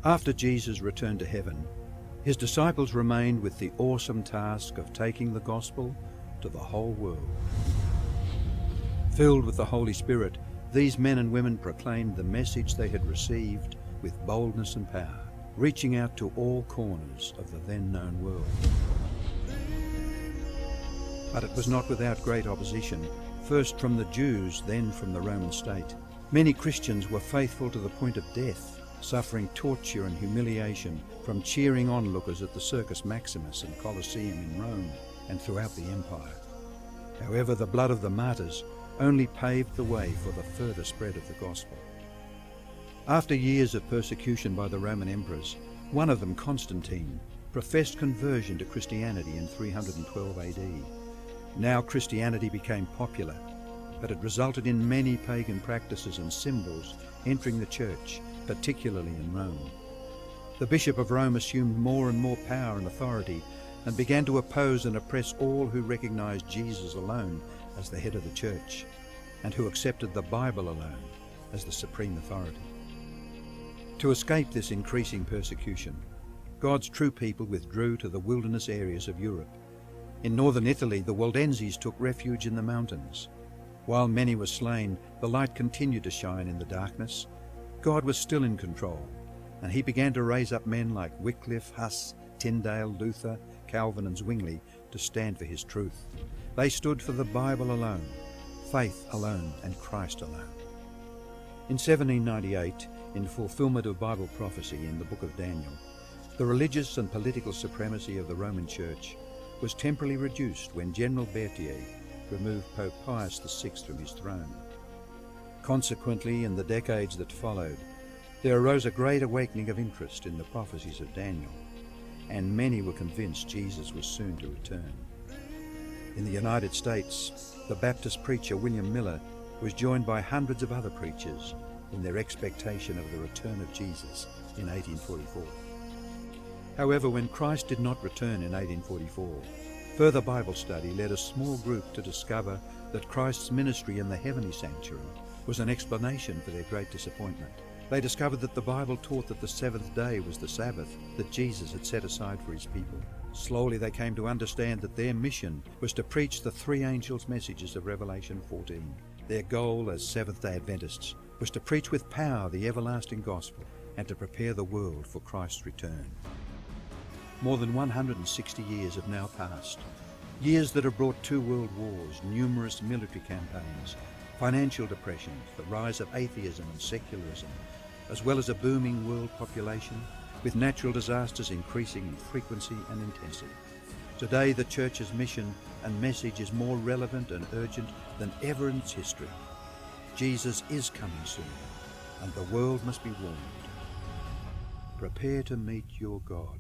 After Jesus returned to heaven, his disciples remained with the awesome task of taking the gospel to the whole world. Filled with the Holy Spirit, these men and women proclaimed the message they had received with boldness and power, reaching out to all corners of the then known world. But it was not without great opposition, first from the Jews, then from the Roman state. Many Christians were faithful to the point of death, suffering torture and humiliation from cheering onlookers at the Circus Maximus and Colosseum in Rome and throughout the empire. However, the blood of the martyrs only paved the way for the further spread of the gospel. After years of persecution by the Roman emperors, one of them, Constantine, professed conversion to Christianity in 312 AD. Now Christianity became popular, but it resulted in many pagan practices and symbols entering the church, particularly in Rome. The Bishop of Rome assumed more and more power and authority and began to oppose and oppress all who recognized Jesus alone as the head of the church and who accepted the Bible alone as the supreme authority. To escape this increasing persecution, God's true people withdrew to the wilderness areas of Europe. In northern Italy, the Waldenses took refuge in the mountains. While many were slain, the light continued to shine in the darkness. God was still in control, and he began to raise up men like Wycliffe, Huss, Tyndale, Luther, Calvin and Zwingli to stand for his truth. They stood for the Bible alone, faith alone, and Christ alone. In 1798, in fulfillment of Bible prophecy in the book of Daniel, the religious and political supremacy of the Roman Church was temporarily reduced when General Berthier removed Pope Pius VI from his throne. Consequently, in the decades that followed, there arose a great awakening of interest in the prophecies of Daniel, and many were convinced Jesus was soon to return. In the United States, the Baptist preacher William Miller was joined by hundreds of other preachers in their expectation of the return of Jesus in 1844. However, when Christ did not return in 1844, further Bible study led a small group to discover that Christ's ministry in the heavenly sanctuary was an explanation for their great disappointment. They discovered that the Bible taught that the seventh day was the Sabbath that Jesus had set aside for his people. Slowly they came to understand that their mission was to preach the three angels' messages of Revelation 14. Their goal as Seventh-day Adventists was to preach with power the everlasting gospel and to prepare the world for Christ's return. More than 160 years have now passed, years that have brought 2 world wars, numerous military campaigns, financial depressions, the rise of atheism and secularism, as well as a booming world population, with natural disasters increasing in frequency and intensity. Today, the Church's mission and message is more relevant and urgent than ever in its history. Jesus is coming soon, and the world must be warned. Prepare to meet your God.